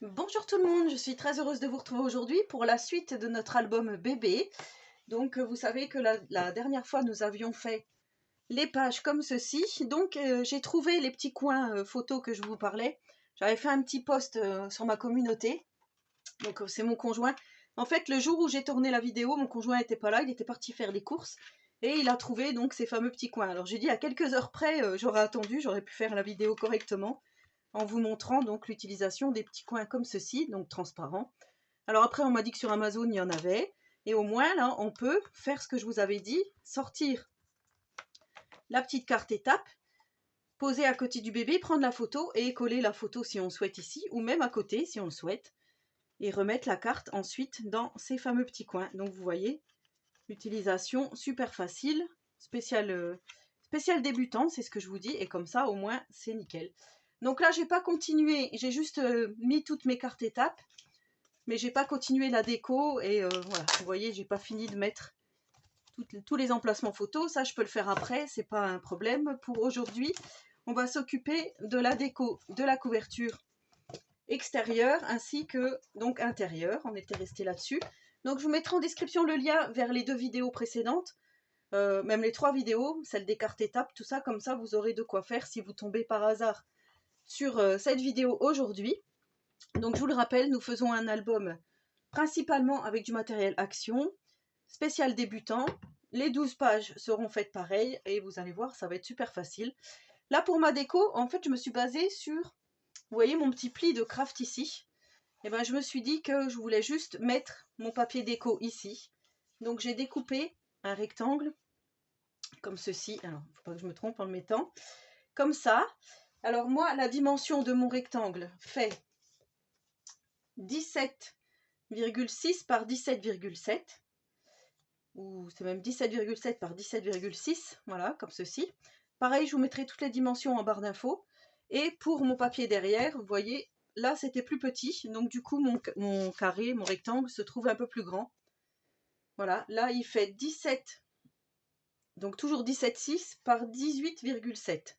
Bonjour tout le monde, je suis très heureuse de vous retrouver aujourd'hui pour la suite de notre album bébé. Donc vous savez que la dernière fois nous avions fait les pages comme ceci. Donc j'ai trouvé les petits coins photos que je vous parlais. J'avais fait un petit post sur ma communauté. Donc c'est mon conjoint. En fait le jour où j'ai tourné la vidéo, mon conjoint n'était pas là, il était parti faire des courses. Et il a trouvé donc ces fameux petits coins. Alors j'ai dit à quelques heures près, j'aurais attendu, j'aurais pu faire la vidéo correctement en vous montrant donc l'utilisation des petits coins comme ceci, donc transparents. Alors après, on m'a dit que sur Amazon, il y en avait. Et au moins, là, on peut faire ce que je vous avais dit, sortir la petite carte étape, poser à côté du bébé, prendre la photo et coller la photo si on souhaite ici, ou même à côté si on le souhaite, et remettre la carte ensuite dans ces fameux petits coins. Donc vous voyez, l'utilisation super facile, spécial débutant, c'est ce que je vous dis, et comme ça, au moins, c'est nickel. Donc là, j'ai pas continué, j'ai juste mis toutes mes cartes étapes, mais j'ai pas continué la déco et voilà, vous voyez, j'ai pas fini de mettre tous les emplacements photos. Ça, je peux le faire après, c'est pas un problème. Pour aujourd'hui, on va s'occuper de la déco, de la couverture extérieure ainsi que donc intérieure. On était resté là-dessus. Donc, je vous mettrai en description le lien vers les 2 vidéos précédentes. Même les 3 vidéos, celle des cartes étapes, tout ça, comme ça vous aurez de quoi faire si vous tombez par hasard sur cette vidéo aujourd'hui. Donc je vous le rappelle, nous faisons un album principalement avec du matériel action, spécial débutant. Les 12 pages seront faites pareil et vous allez voir, ça va être super facile. Là pour ma déco, en fait je me suis basée sur, vous voyez mon petit pli de craft ici. Et ben je me suis dit que je voulais juste mettre mon papier déco ici. Donc j'ai découpé un rectangle comme ceci. Alors, il ne faut pas que je me trompe en le mettant. Comme ça. Alors moi, la dimension de mon rectangle fait 17,6 par 17,7. Ou c'est même 17,7 par 17,6. Voilà, comme ceci. Pareil, je vous mettrai toutes les dimensions en barre d'infos. Et pour mon papier derrière, vous voyez, là c'était plus petit. Donc du coup, mon carré, mon rectangle se trouve un peu plus grand. Voilà, là il fait 17. Donc toujours 17,6 par 18,7.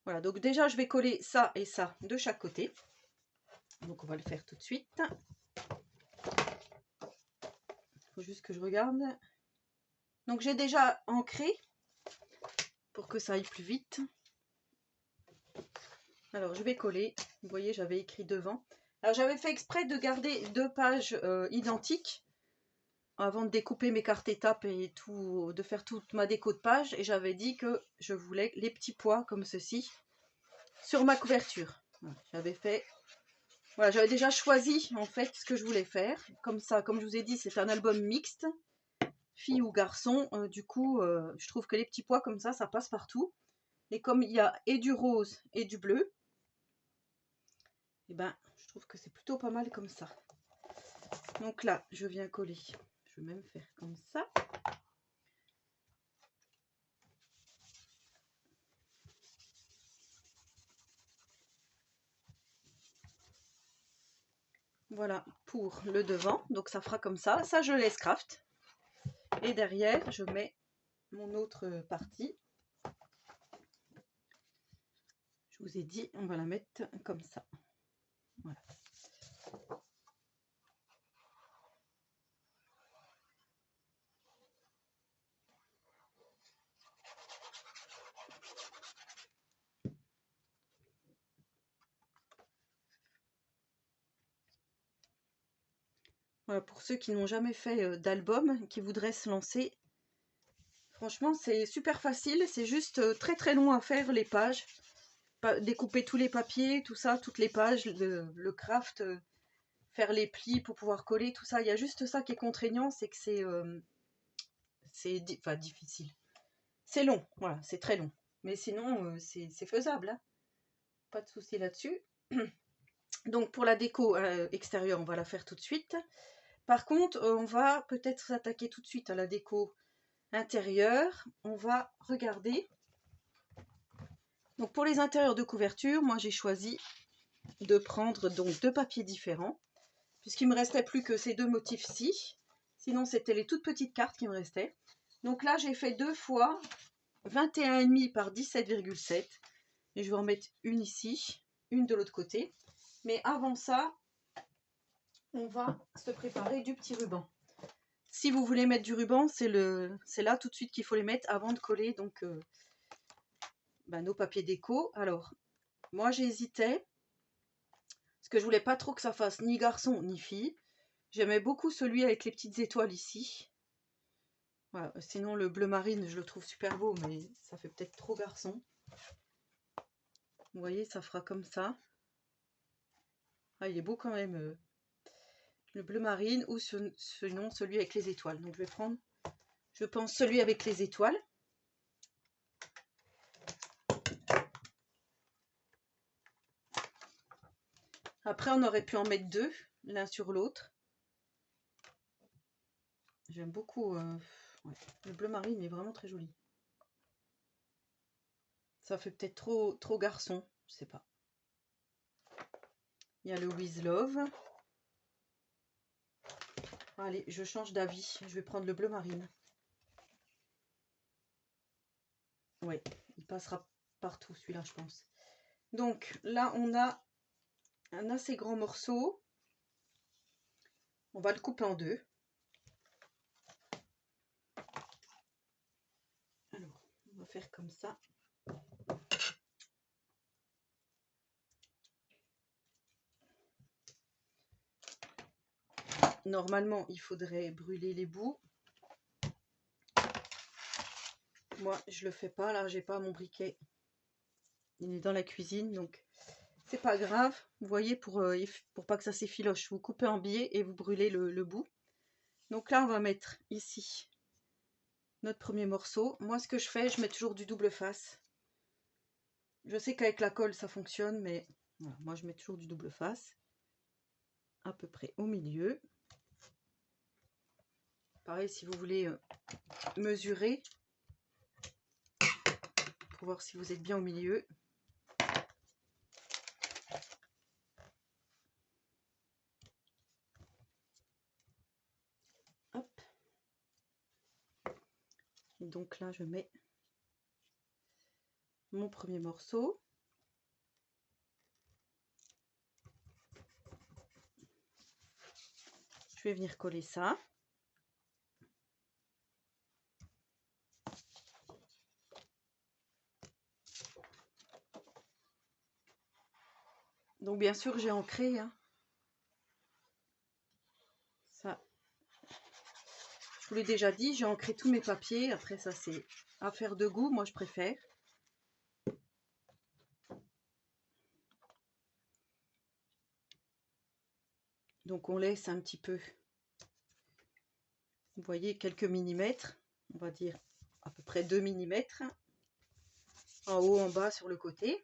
Voilà, donc déjà je vais coller ça et ça de chaque côté. Donc on va le faire tout de suite. Il faut juste que je regarde. Donc j'ai déjà ancré pour que ça aille plus vite. Alors je vais coller. Vous voyez, j'avais écrit devant. Alors j'avais fait exprès de garder 2 pages identiques avant de découper mes cartes étapes et tout, de faire toute ma déco de page. Et j'avais dit que je voulais les petits pois comme ceci sur ma couverture. Voilà, j'avais fait. Voilà, j'avais déjà choisi en fait ce que je voulais faire. Comme ça, comme je vous ai dit, c'est un album mixte, fille ou garçon. Du coup, je trouve que les petits pois comme ça passe partout. Et comme il y a et du rose et du bleu, et ben, je trouve que c'est plutôt pas mal comme ça. Donc là, je viens coller. Je vais même faire comme ça. Voilà pour le devant. Donc ça fera comme ça. Ça, je laisse craft. Et derrière, je mets mon autre partie. Je vous ai dit, on va la mettre comme ça. Voilà. Voilà, pour ceux qui n'ont jamais fait d'album, qui voudraient se lancer, franchement c'est super facile, c'est juste très très long à faire les pages, découper tous les papiers, tout ça, toutes les pages, le craft, faire les plis pour pouvoir coller, tout ça. Il y a juste ça qui est contraignant, c'est que c'est difficile. C'est long, voilà, c'est très long. Mais sinon, c'est faisable, hein. Pas de souci là-dessus. Donc pour la déco extérieure, on va la faire tout de suite. Par contre, on va peut-être s'attaquer tout de suite à la déco intérieure. On va regarder. Donc pour les intérieurs de couverture, moi j'ai choisi de prendre donc 2 papiers différents, puisqu'il me restait plus que ces 2 motifs-ci. Sinon, c'était les toutes petites cartes qui me restaient. Donc là, j'ai fait 2 fois 21,5 par 17,7. Et je vais en mettre une ici, une de l'autre côté. Mais avant ça, on va se préparer du petit ruban. Si vous voulez mettre du ruban, c'est là tout de suite qu'il faut les mettre avant de coller donc nos papiers déco. Alors, moi j'hésitais, parce que je voulais pas trop que ça fasse ni garçon ni fille. J'aimais beaucoup celui avec les petites étoiles ici. Voilà. Sinon le bleu marine, je le trouve super beau, mais ça fait peut-être trop garçon. Vous voyez, ça fera comme ça. Ah, il est beau quand même, le bleu marine, ou sinon celui avec les étoiles. Donc je vais prendre, je pense, celui avec les étoiles. Après, on aurait pu en mettre deux, l'un sur l'autre. J'aime beaucoup. Ouais. Le bleu marine est vraiment très joli. Ça fait peut-être trop garçon, je sais pas. Il y a le With Love. Allez, je change d'avis. Je vais prendre le bleu marine. Ouais, il passera partout celui-là, je pense. Donc là, on a un assez grand morceau. On va le couper en deux. Alors, on va faire comme ça. Normalement, il faudrait brûler les bouts. Moi, je le fais pas. Là, j'ai pas mon briquet. Il est dans la cuisine, donc c'est pas grave. Vous voyez, pour pas que ça s'effiloche, vous coupez en billets et vous brûlez le bout. Donc là, on va mettre ici notre premier morceau. Moi, ce que je fais, je mets toujours du double face. Je sais qu'avec la colle, ça fonctionne, mais voilà, moi, je mets toujours du double face. À peu près au milieu. Pareil, si vous voulez mesurer, pour voir si vous êtes bien au milieu. Hop. Et donc là, je mets mon premier morceau. Je vais venir coller ça. Donc bien sûr, j'ai ancré. Hein. Ça, je vous l'ai déjà dit, j'ai ancré tous mes papiers. Après, ça, c'est affaire de goût. Moi, je préfère. Donc, on laisse un petit peu, vous voyez, quelques millimètres. On va dire à peu près 2 millimètres. En haut, en bas, sur le côté.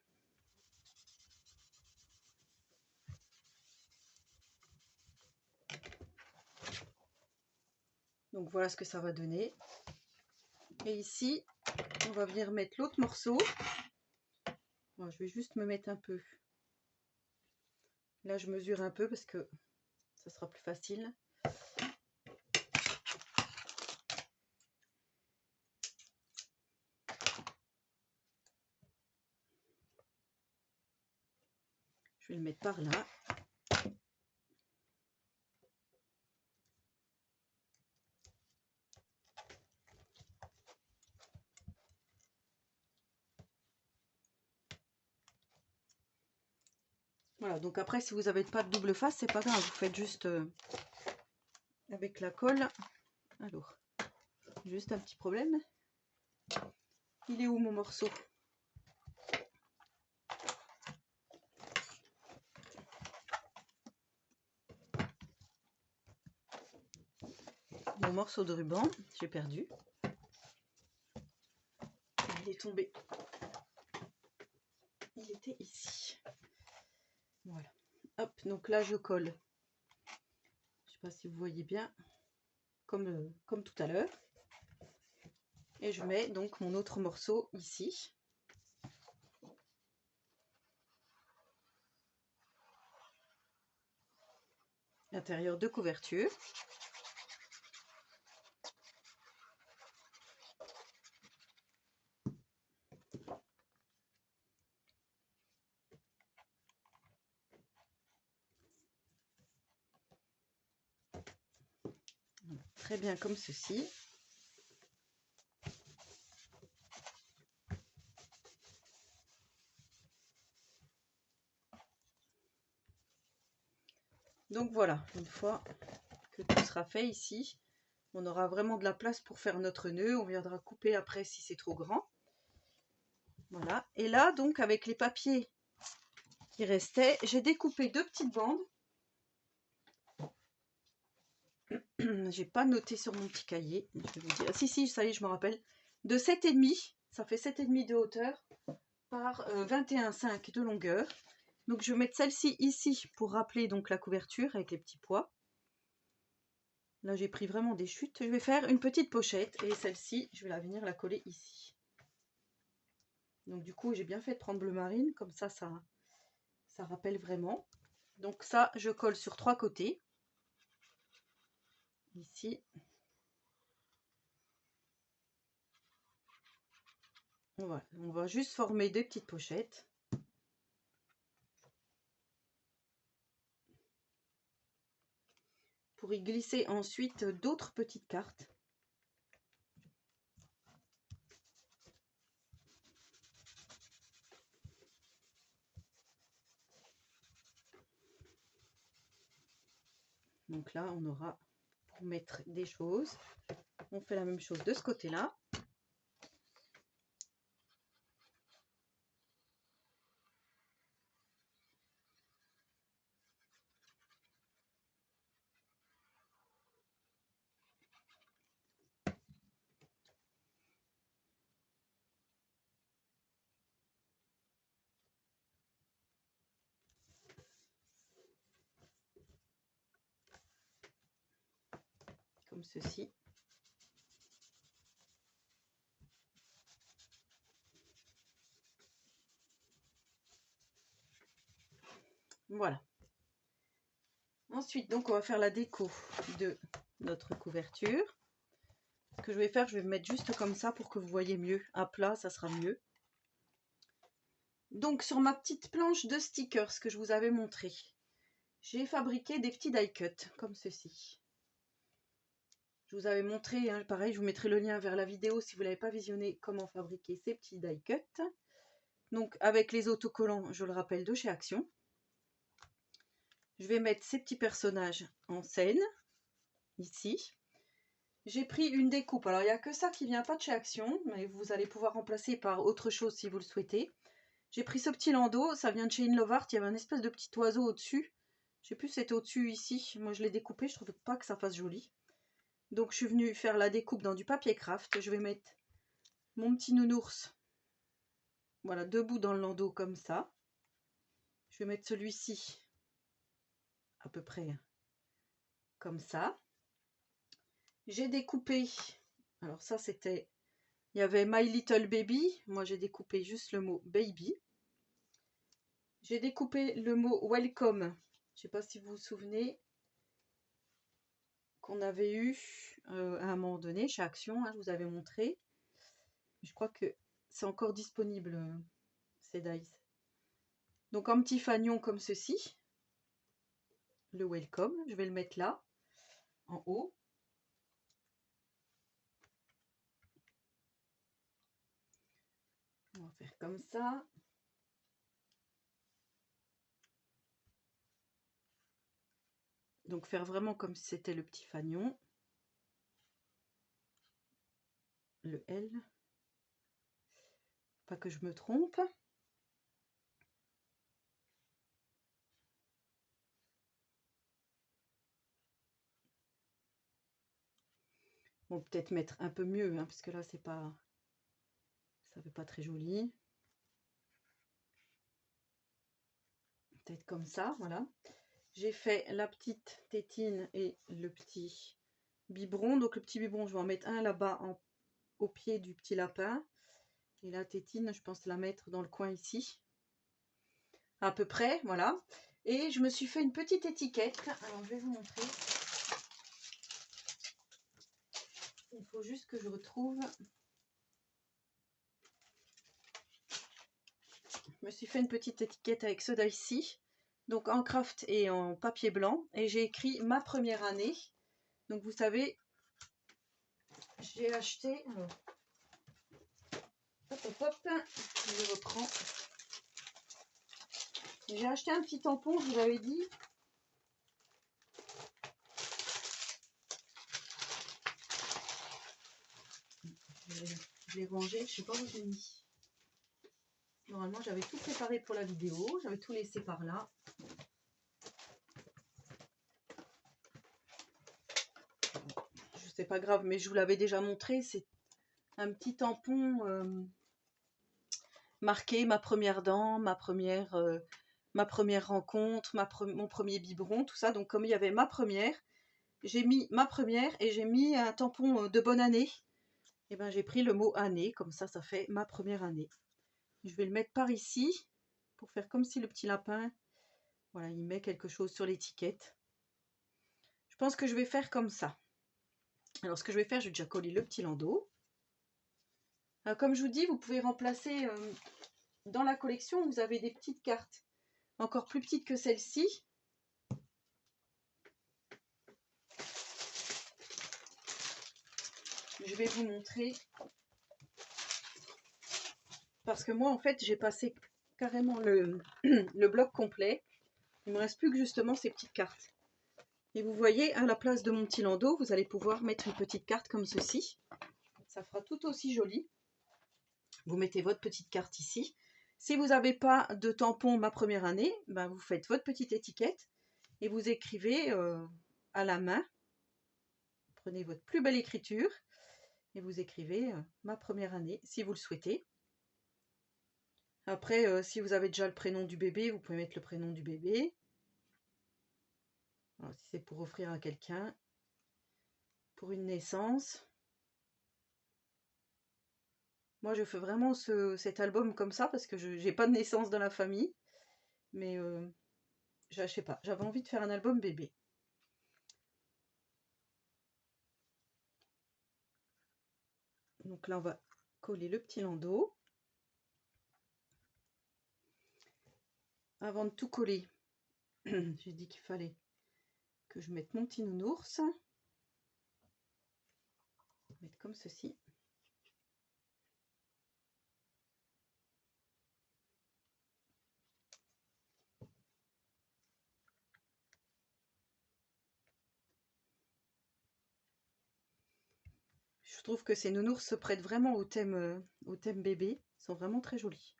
Donc, voilà ce que ça va donner. Et ici, on va venir mettre l'autre morceau. Bon, je vais juste me mettre un peu. Là, je mesure un peu parce que ça sera plus facile. Je vais le mettre par là. Voilà, donc après, si vous n'avez pas de double face, c'est pas grave, vous faites juste avec la colle. Alors, juste un petit problème. Il est où mon morceau? Mon morceau de ruban, j'ai perdu. Il est tombé. Il était ici. Voilà. Hop, donc là je colle. Je sais pas si vous voyez bien, comme tout à l'heure. Et je mets donc mon autre morceau ici. L'intérieur de couverture. très bien comme ceci. Donc voilà, une fois que tout sera fait ici, on aura vraiment de la place pour faire notre nœud. On viendra couper après si c'est trop grand. Voilà. Et là, donc, avec les papiers qui restaient, j'ai découpé 2 petites bandes. J'ai pas noté sur mon petit cahier. Je vais vous dire. Si, ça y est, je me rappelle. De 7,5, ça fait 7,5 de hauteur par 21,5 de longueur. Donc je vais mettre celle-ci ici pour rappeler donc la couverture avec les petits pois. Là j'ai pris vraiment des chutes. Je vais faire une petite pochette et celle-ci je vais venir la coller ici. Donc du coup j'ai bien fait de prendre bleu marine, comme ça rappelle vraiment. Donc ça je colle sur 3 côtés. Ici. Voilà, on va juste former 2 petites pochettes. Pour y glisser ensuite d'autres petites cartes. Donc là, on aura pour mettre des choses. On fait la même chose de ce côté-là. Comme ceci. Voilà. Ensuite, donc, on va faire la déco de notre couverture. Ce que je vais faire, je vais me mettre juste comme ça pour que vous voyez mieux. À plat, ça sera mieux. Donc, sur ma petite planche de stickers que je vous avais montré, j'ai fabriqué des petits die cuts comme ceci. Je vous avais montré, hein, pareil, je vous mettrai le lien vers la vidéo si vous ne l'avez pas visionné, comment fabriquer ces petits die cuts. Donc, avec les autocollants, je le rappelle, de chez Action. Je vais mettre ces petits personnages en scène, ici. J'ai pris une découpe. Alors, il n'y a que ça qui vient pas de chez Action, mais vous allez pouvoir remplacer par autre chose si vous le souhaitez. J'ai pris ce petit landau, ça vient de chez In Love Art. Il y avait un espèce de petit oiseau au-dessus. Je sais plus si c'était au-dessus ici. Moi, je l'ai découpé, je trouve pas que ça fasse joli. Donc, je suis venue faire la découpe dans du papier craft. Je vais mettre mon petit nounours, voilà, debout dans le landau comme ça. Je vais mettre celui-ci à peu près comme ça. J'ai découpé, alors ça c'était, il y avait My Little Baby, moi j'ai découpé juste le mot baby. J'ai découpé le mot welcome, je ne sais pas si vous vous souvenez, qu'on avait eu à un moment donné chez Action, hein, je vous avais montré. Je crois que c'est encore disponible, ces dies. Donc un petit fanion comme ceci, le welcome, je vais le mettre là, en haut. On va faire comme ça. Donc faire vraiment comme si c'était le petit fanion. Le L. Pas que je me trompe. Bon, peut-être mettre un peu mieux, hein, parce que là, c'est pas... ça fait pas très joli. Peut-être comme ça, voilà. J'ai fait la petite tétine et le petit biberon. Donc le petit biberon, je vais en mettre un là-bas au pied du petit lapin. Et la tétine, je pense la mettre dans le coin ici. À peu près, voilà. Et je me suis fait une petite étiquette. Alors, je vais vous montrer. Il faut juste que je retrouve... Je me suis fait une petite étiquette avec ceux d'ici, donc en craft et en papier blanc, et j'ai écrit ma première année. Donc vous savez, j'ai acheté, alors, hop, hop, hop, je reprends. J'ai acheté un petit tampon, je vous l'avais dit. Je l'ai rangé, je sais pas où je l'ai mis. Normalement, j'avais tout préparé pour la vidéo, j'avais tout laissé par là. C'est pas grave, mais je vous l'avais déjà montré, c'est un petit tampon marqué ma première dent, ma première rencontre, mon premier biberon, tout ça. Donc comme il y avait ma première, j'ai mis ma première et j'ai mis un tampon de bonne année. Et ben j'ai pris le mot année, comme ça fait ma première année. Je vais le mettre par ici pour faire comme si le petit lapin, voilà, il met quelque chose sur l'étiquette. Je pense que je vais faire comme ça. Alors ce que je vais faire, je vais déjà coller le petit landau. Alors, comme je vous dis, vous pouvez remplacer dans la collection, vous avez des petites cartes encore plus petites que celle-ci. Je vais vous montrer. Parce que moi, en fait, j'ai passé carrément le bloc complet. Il ne me reste plus que justement ces petites cartes. Et vous voyez, à la place de mon petit landau, vous allez pouvoir mettre une petite carte comme ceci. Ça fera tout aussi joli. Vous mettez votre petite carte ici. Si vous n'avez pas de tampon ma première année, ben vous faites votre petite étiquette et vous écrivez à la main. Prenez votre plus belle écriture et vous écrivez ma première année si vous le souhaitez. Après, si vous avez déjà le prénom du bébé, vous pouvez mettre le prénom du bébé. Alors, si c'est pour offrir à quelqu'un, pour une naissance. Moi, je fais vraiment cet album comme ça parce que je n'ai pas de naissance dans la famille. Mais je sais pas, j'avais envie de faire un album bébé. Donc là, on va coller le petit landau. Avant de tout coller, j'ai dit qu'il fallait que je mette mon petit nounours. On va mettre comme ceci. Je trouve que ces nounours se prêtent vraiment au thème bébé. Ils sont vraiment très jolis.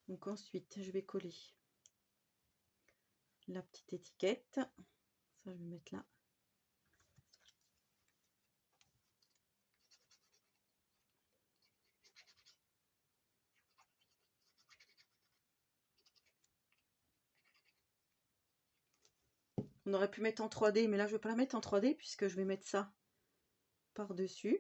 Donc ensuite, je vais coller la petite étiquette. Ça, je vais mettre là. On aurait pu mettre en 3D, mais là, je ne vais pas la mettre en 3D puisque je vais mettre ça par-dessus.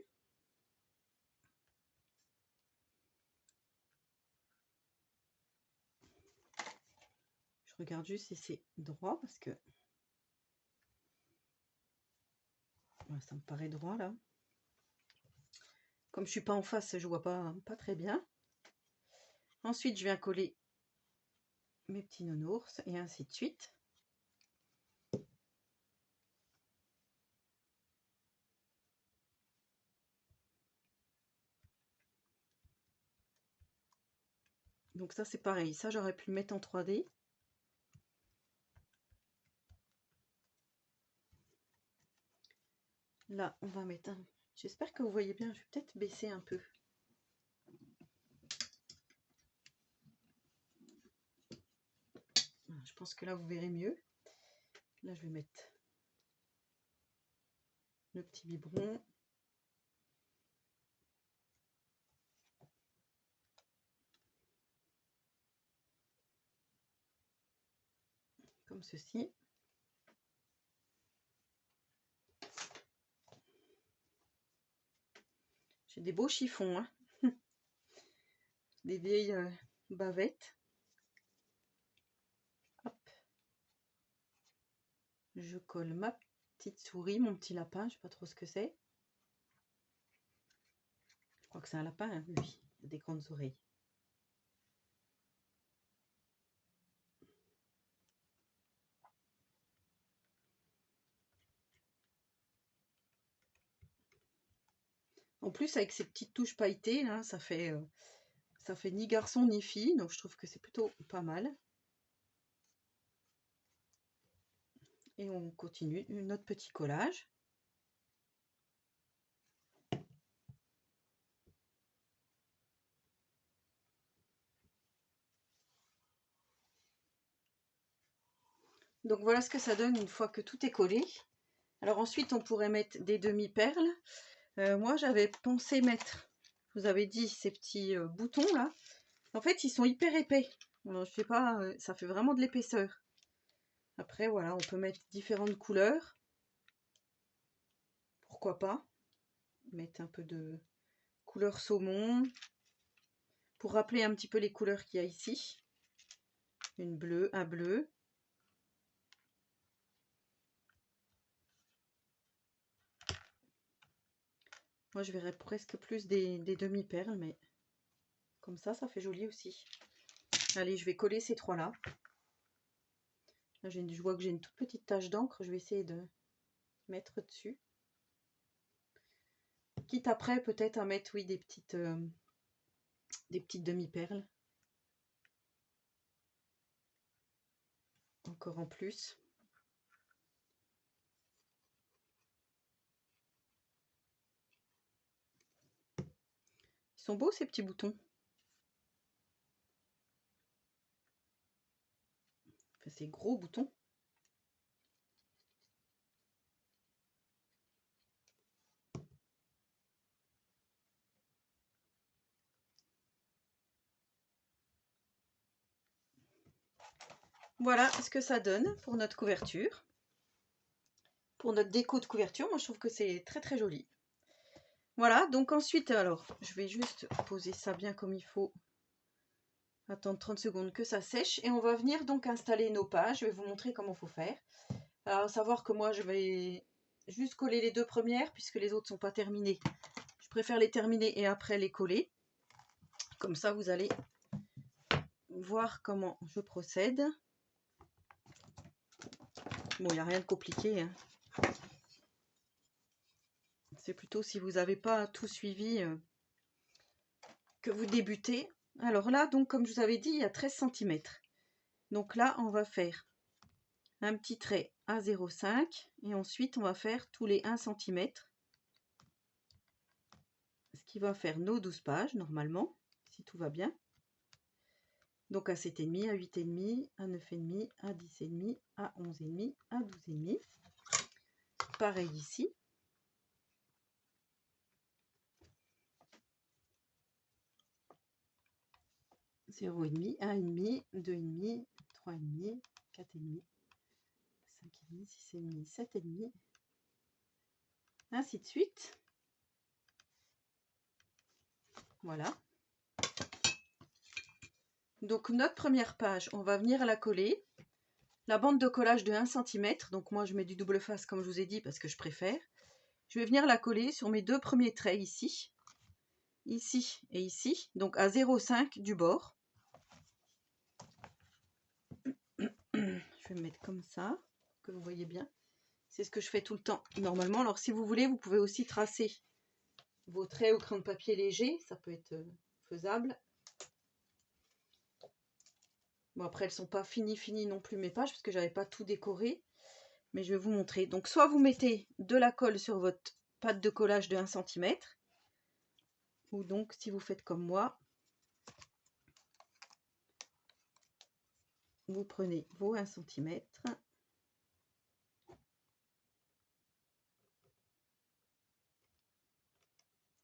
Je regarde juste si c'est droit parce que ouais, ça me paraît droit là. Comme je suis pas en face, je vois pas très bien. Ensuite, je viens coller mes petits nounours et ainsi de suite. Donc ça, c'est pareil. Ça, j'aurais pu le mettre en 3D. Là, on va mettre un... J'espère que vous voyez bien. Je vais peut-être baisser un peu. Voilà, je pense que là, vous verrez mieux. Là, je vais mettre le petit biberon. Comme ceci. J'ai des beaux chiffons, hein. Des vieilles bavettes. Hop. Je colle ma petite souris, mon petit lapin, je sais pas trop ce que c'est. Je crois que c'est un lapin, hein, lui. Il a des grandes oreilles. En plus, avec ces petites touches pailletées, là, ça fait ni garçon ni fille, donc je trouve que c'est plutôt pas mal. Et on continue notre petit collage. Donc voilà ce que ça donne une fois que tout est collé. Alors ensuite, on pourrait mettre des demi-perles. Moi, j'avais pensé mettre, je vous avais dit, ces petits boutons là. En fait, ils sont hyper épais. Alors, je sais pas, ça fait vraiment de l'épaisseur. Après, voilà, on peut mettre différentes couleurs. Pourquoi pas mettre un peu de couleur saumon pour rappeler un petit peu les couleurs qu'il y a ici. Une bleue, un bleu. Moi, je verrais presque plus des demi-perles, mais comme ça fait joli aussi. Allez, je vais coller ces trois-là. Là, je vois que j'ai une toute petite tache d'encre. Je vais essayer de mettre dessus. Quitte après, peut-être à mettre, oui, des petites demi-perles. Encore en plus. Ils sont beaux, ces petits boutons. Enfin, ces gros boutons. Voilà ce que ça donne pour notre couverture. Pour notre déco de couverture, moi je trouve que c'est très très joli. Voilà, donc ensuite, alors, je vais juste poser ça bien comme il faut. Attendre 30 secondes que ça sèche. Et on va venir donc installer nos pages. Je vais vous montrer comment il faut faire. Alors, à savoir que moi, je vais juste coller les deux premières puisque les autres ne sont pas terminées. Je préfère les terminer et après les coller. Comme ça, vous allez voir comment je procède. Bon, il n'y a rien de compliqué, hein. C'est plutôt si vous n'avez pas tout suivi que vous débutez. Alors là, donc comme je vous avais dit, il y a 13 cm. Donc là, on va faire un petit trait à 0,5 et ensuite on va faire tous les 1 cm. Ce qui va faire nos 12 pages normalement, si tout va bien. Donc à 7,5, à 8,5, à 9,5, à 10,5, à 11,5, à 12,5. Pareil ici. Zéro et demi, 1,5, 2,5, 3,5, 4,5, 5,5, 6,5, 7,5, ainsi de suite. Voilà. Donc notre première page, on va venir la coller. La bande de collage de 1 cm, donc moi je mets du double face comme je vous ai dit parce que je préfère. Je vais venir la coller sur mes deux premiers traits ici. Ici et ici, donc à 0,5 du bord. Je vais me mettre comme ça, que vous voyez bien. C'est ce que je fais tout le temps normalement. Alors si vous voulez, vous pouvez aussi tracer vos traits au crayon de papier léger, ça peut être faisable. Bon, après elles sont pas finies non plus mes pages parce que j'avais pas tout décoré, mais je vais vous montrer. Donc soit vous mettez de la colle sur votre pâte de collage de 1 cm, ou donc si vous faites comme moi, vous prenez vos 1 cm.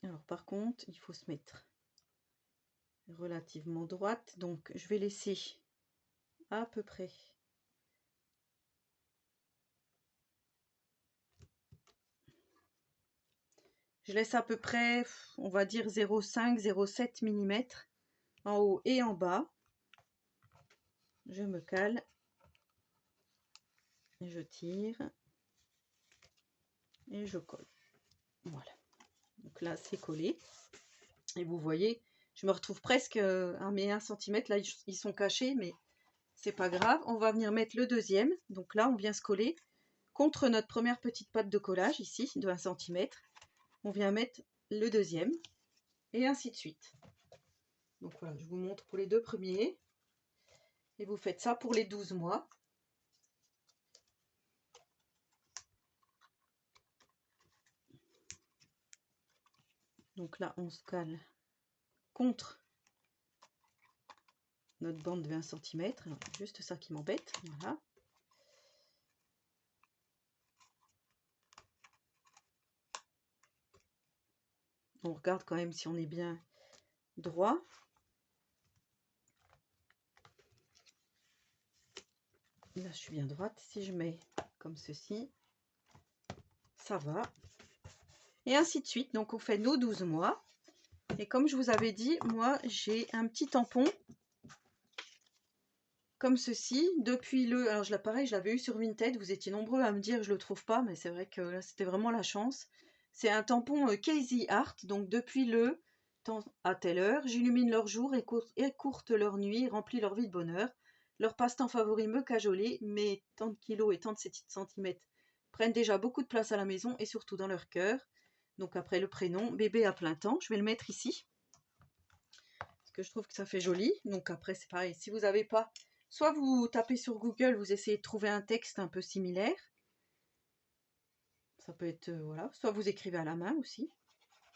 Alors par contre, il faut se mettre relativement droite, donc je vais laisser à peu près je laisse à peu près, on va dire 0,5 0,7 mm en haut et en bas. Je me cale et je tire et je colle. Voilà, donc là c'est collé et vous voyez, je me retrouve presque à mes 1 cm. Là ils sont cachés, mais c'est pas grave. On va venir mettre le deuxième. Donc là on vient se coller contre notre première petite pâte de collage ici de 1 cm. On vient mettre le deuxième, et ainsi de suite. Donc voilà, je vous montre pour les 2 premiers, et vous faites ça pour les 12 mois. Donc là, on se cale contre notre bande de 20 cm. Alors, juste ça qui m'embête. Voilà. On regarde quand même si on est bien droit. Là, je suis bien droite. Si je mets comme ceci, ça va. Et ainsi de suite. Donc, on fait nos 12 mois. Et comme je vous avais dit, moi, j'ai un petit tampon comme ceci. Depuis le... Alors, pareil, je l'avais eu sur Vinted. Vous étiez nombreux à me dire que je ne le trouve pas. Mais c'est vrai que là, c'était vraiment la chance. C'est un tampon Casey Art. Donc, depuis le temps à telle heure, j'illumine leur jour, écourte leur nuit, remplis leur vie de bonheur. Leur passe-temps favori me cajoler, mais tant de kilos et tant de centimètres prennent déjà beaucoup de place à la maison et surtout dans leur cœur. Donc après le prénom, bébé à plein temps, je vais le mettre ici. Parce que je trouve que ça fait joli. Donc après c'est pareil, si vous n'avez pas, soit vous tapez sur Google, vous essayez de trouver un texte un peu similaire. Ça peut être, voilà, soit vous écrivez à la main aussi.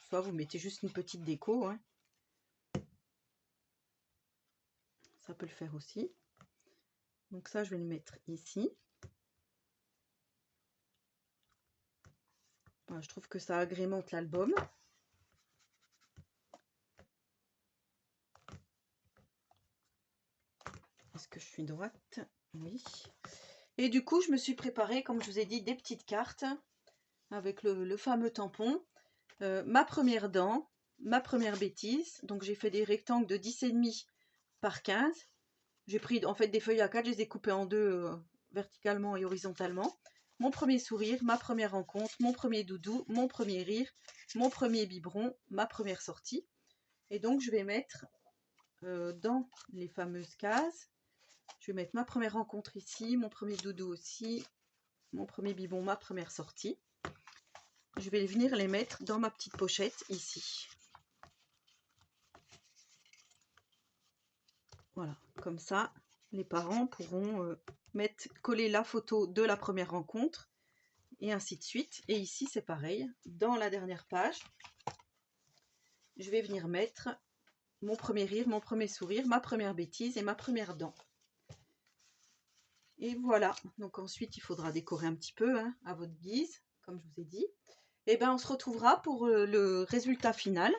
Soit vous mettez juste une petite déco. Hein. Ça peut le faire aussi. Donc ça, je vais le mettre ici. Voilà, je trouve que ça agrémente l'album. Est-ce que je suis droite? Oui. Et du coup, je me suis préparé, comme je vous ai dit, des petites cartes avec le fameux tampon. Ma première dent, ma première bêtise. Donc j'ai fait des rectangles de 10,5 par 15. J'ai pris en fait des feuilles A4, je les ai coupées en deux verticalement et horizontalement. Mon premier sourire, ma première rencontre, mon premier doudou, mon premier rire, mon premier biberon, ma première sortie. Et donc je vais mettre dans les fameuses cases, je vais mettre ma première rencontre ici, mon premier doudou aussi, mon premier biberon, ma première sortie. Je vais venir les mettre dans ma petite pochette ici. Voilà, comme ça, les parents pourront coller la photo de la première rencontre et ainsi de suite. Et ici, c'est pareil. Dans la dernière page, je vais venir mettre mon premier rire, mon premier sourire, ma première bêtise et ma première dent. Et voilà. Donc ensuite, il faudra décorer un petit peu hein, à votre guise, comme je vous ai dit. Et bien, on se retrouvera pour le résultat final.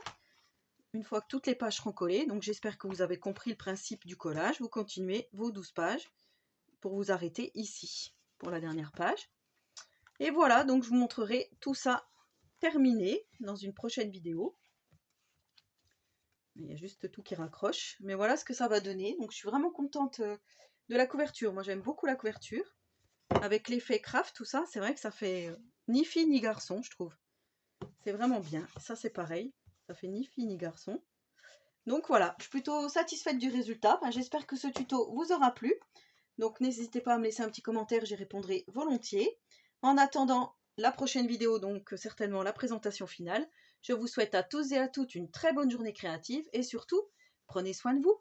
Une fois que toutes les pages seront collées, donc j'espère que vous avez compris le principe du collage, vous continuez vos 12 pages pour vous arrêter ici, pour la dernière page. Et voilà, donc je vous montrerai tout ça terminé dans une prochaine vidéo. Il y a juste tout qui raccroche, mais voilà ce que ça va donner. Donc je suis vraiment contente de la couverture, moi j'aime beaucoup la couverture. Avec l'effet craft, tout ça, c'est vrai que ça fait ni fille ni garçon, je trouve. C'est vraiment bien, ça c'est pareil. Ça fait ni fille ni garçon. Donc voilà, je suis plutôt satisfaite du résultat. Enfin, j'espère que ce tuto vous aura plu. Donc n'hésitez pas à me laisser un petit commentaire, j'y répondrai volontiers. En attendant la prochaine vidéo, donc certainement la présentation finale, je vous souhaite à tous et à toutes une très bonne journée créative et surtout, prenez soin de vous.